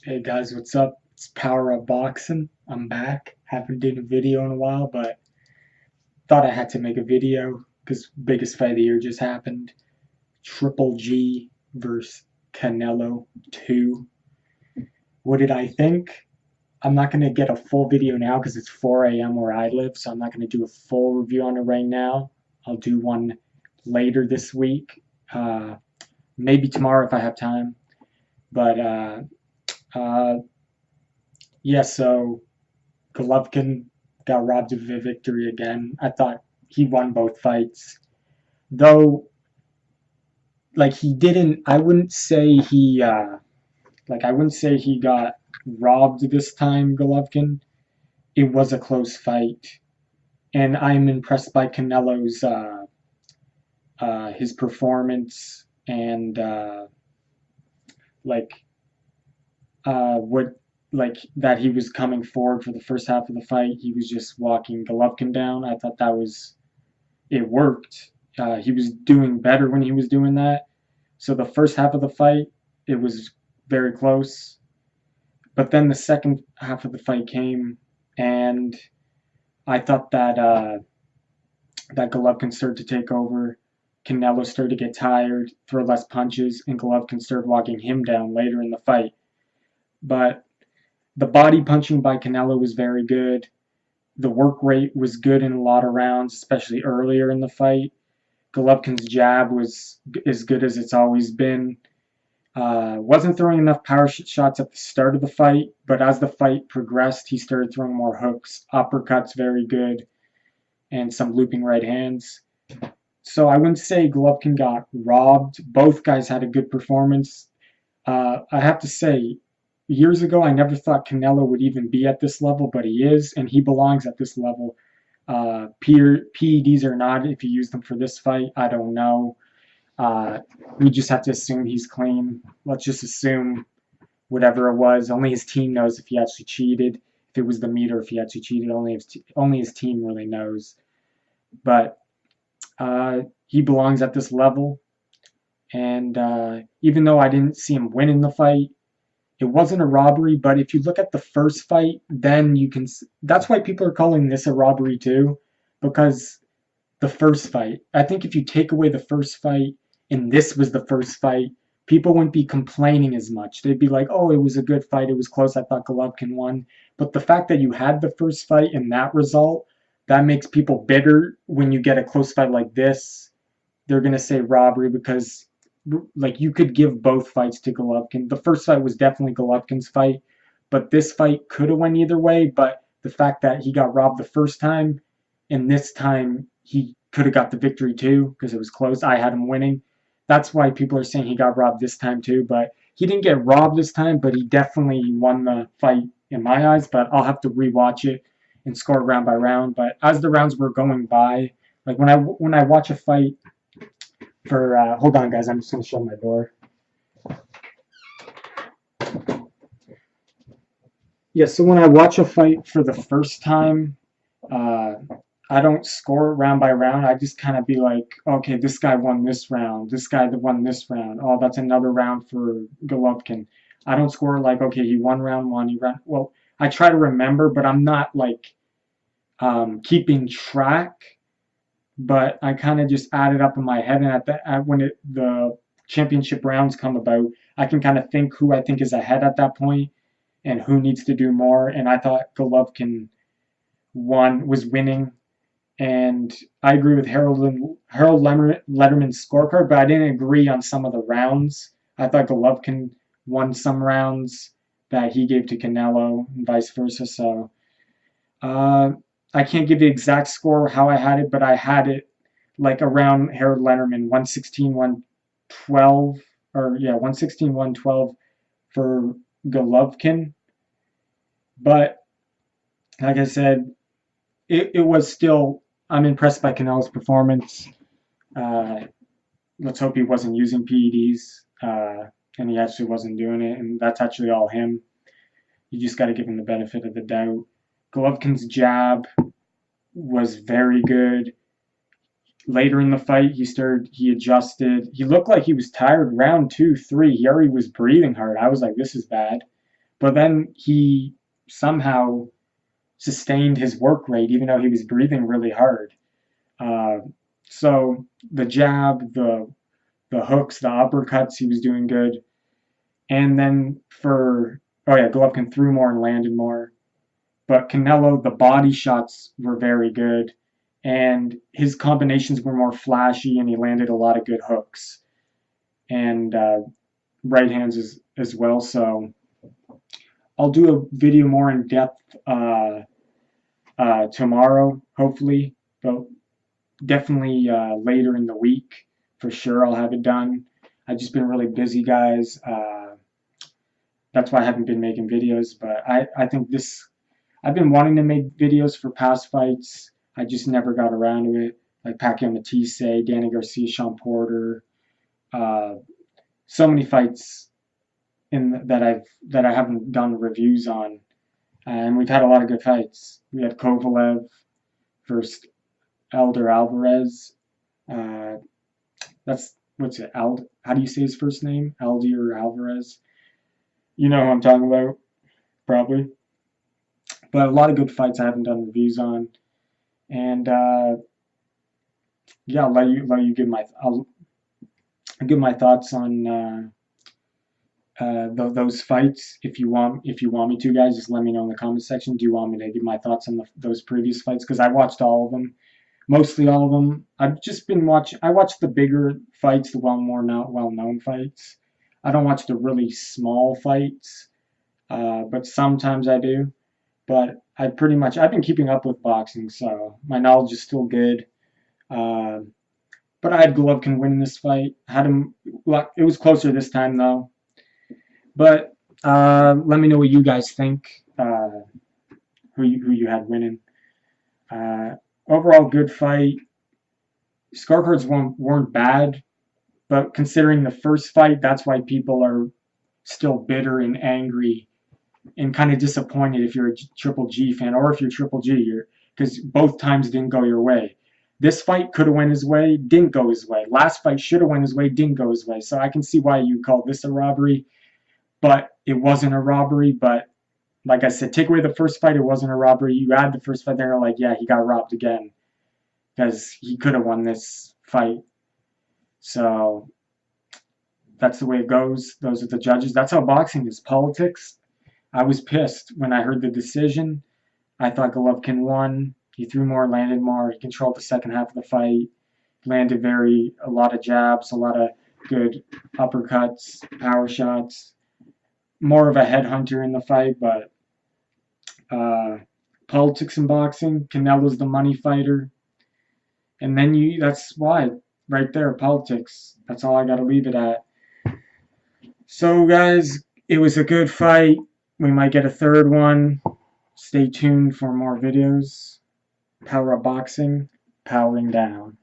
Hey guys, what's up? It's Powerupboxing. I'm back. Haven't done a video in a while, but thought I had to make a video because biggest fight of the year just happened. Triple G versus Canelo 2. What did I think? I'm not going to get a full video now because it's 4 a.m. where I live, so I'm not going to do a full review on it right now. I'll do one later this week, maybe tomorrow if I have time. But uh, yeah, so Golovkin got robbed of a victory again. I thought he won both fights, though. Like he didn't. I wouldn't say he. I wouldn't say he got robbed this time. Golovkin. It was a close fight, and I'm impressed by Canelo's his performance and like what that he was coming forward for the first half of the fight. He was just walking Golovkin down. I thought that was it worked. He was doing better when he was doing that. So the first half of the fight, it was very close. But then the second half of the fight came, and I thought that Golovkin started to take over. Canelo started to get tired, throw less punches, and Golovkin started walking him down later in the fight. But the body punching by Canelo was very good. The work rate was good in a lot of rounds, especially earlier in the fight. Golovkin's jab was as good as it's always been. Wasn't throwing enough power shots at the start of the fight, but as the fight progressed, he started throwing more hooks, uppercuts, very good, and some looping right hands. So I wouldn't say Golovkin got robbed. Both guys had a good performance. I have to say, years ago, I never thought Canelo would even be at this level, but he is, and he belongs at this level. PEDs or not, if you use them for this fight, I don't know. We just have to assume he's clean. Let's just assume whatever it was. Only his team knows if he actually cheated, if it was the meter, if he actually cheated. Only his team really knows. But he belongs at this level. And even though I didn't see him win in the fight, it wasn't a robbery. But if you look at the first fight, then you can. That's why people are calling this a robbery too, because the first fight. I think if you take away the first fight, and this was the first fight, people wouldn't be complaining as much. They'd be like, oh, it was a good fight. It was close. I thought Golovkin won. But the fact that you had the first fight and that result, that makes people bitter when you get a close fight like this. They're going to say robbery because like you could give both fights to Golovkin. The first fight was definitely Golovkin's fight, but this fight could have went either way. But the fact that he got robbed the first time and this time he could have got the victory too because it was close. I had him winning. That's why people are saying he got robbed this time too. But he didn't get robbed this time, but he definitely won the fight in my eyes. But I'll have to rewatch it and score round by round. But as the rounds were going by, like when I watch a fight for hold on guys, I'm just gonna shut my door. Yeah, so when I watch a fight for the first time, uh, I don't score round by round. I just kind of be like, okay, this guy won this round. This guy won this round. Oh, that's another round for Golovkin. I don't score like, okay, he won round one. He ran. Well, I try to remember, but I'm not like keeping track. But I kind of just add it up in my head, and when the championship rounds come about, I can kind of think who I think is ahead at that point and who needs to do more. And I thought Golovkin was winning, and I agree with Harold Letterman's scorecard, but I didn't agree on some of the rounds. I thought Golovkin won some rounds that he gave to Canelo, and vice versa. So uh, I can't give the exact score how I had it, but I had it like around Harold Letterman, 116, 112, or yeah, 116, 112 for Golovkin. But like I said, it was still, I'm impressed by Canelo's performance. Uh, let's hope he wasn't using PEDs and he actually wasn't doing it, and that's actually all him. You just got to give him the benefit of the doubt. Golovkin's jab was very good. Later in the fight, he adjusted. He looked like he was tired round two, three. He already was breathing hard. I was like, this is bad. But then he somehow sustained his work rate, even though he was breathing really hard. Uh, so the jab, the hooks, the uppercuts, he was doing good. And then oh yeah, Golovkin threw more and landed more. But Canelo, the body shots were very good, and his combinations were more flashy, and he landed a lot of good hooks and right hands as well. So I'll do a video more in depth tomorrow, hopefully, but definitely later in the week for sure. I'll have it done. I've just been really busy, guys. That's why I haven't been making videos. But I think I've been wanting to make videos for past fights. I just never got around to it. Like Pacquiao Matisse, Danny Garcia, Sean Porter. Uh, so many fights that I haven't done reviews on. And we've had a lot of good fights. We had Kovalev versus Elder Alvarez. Uh, that's what's it? How do you say his first name? Elder Alvarez. You know who I'm talking about, probably. But a lot of good fights I haven't done reviews on, and yeah, I'll give my thoughts on those fights. If you want me to, guys, just let me know in the comment section. Do you want me to give my thoughts on those previous fights? Because I watched all of them, mostly all of them. I've just been watching. I watch the bigger fights, the more not well known fights. I don't watch the really small fights, but sometimes I do. But I've been keeping up with boxing, so my knowledge is still good. Uh, but I had Golovkin winning this fight. Had him. It was closer this time though. But let me know what you guys think. Who you had winning. Uh, Overall, good fight. Scorecards weren't bad, but considering the first fight, that's why people are still bitter and angry and kind of disappointed if you're a Triple G fan, or if you're Triple G, because both times didn't go your way. This fight could have went his way, didn't go his way. Last fight should have went his way, didn't go his way. So I can see why you call this a robbery, but it wasn't a robbery. But like I said, take away the first fight, it wasn't a robbery. You add the first fight, they're like, yeah, he got robbed again because he could have won this fight. So that's the way it goes. Those are the judges. That's how boxing is. Politics. I was pissed when I heard the decision. I thought Golovkin won. He threw more, landed more. He controlled the second half of the fight. Landed a lot of jabs, a lot of good uppercuts, power shots. More of a headhunter in the fight, but politics in boxing. Canelo's the money fighter. And then that's why, right there, politics. That's all I got to leave it at. So, guys, it was a good fight. We might get a third one. Stay tuned for more videos. Powerupboxing, powering down.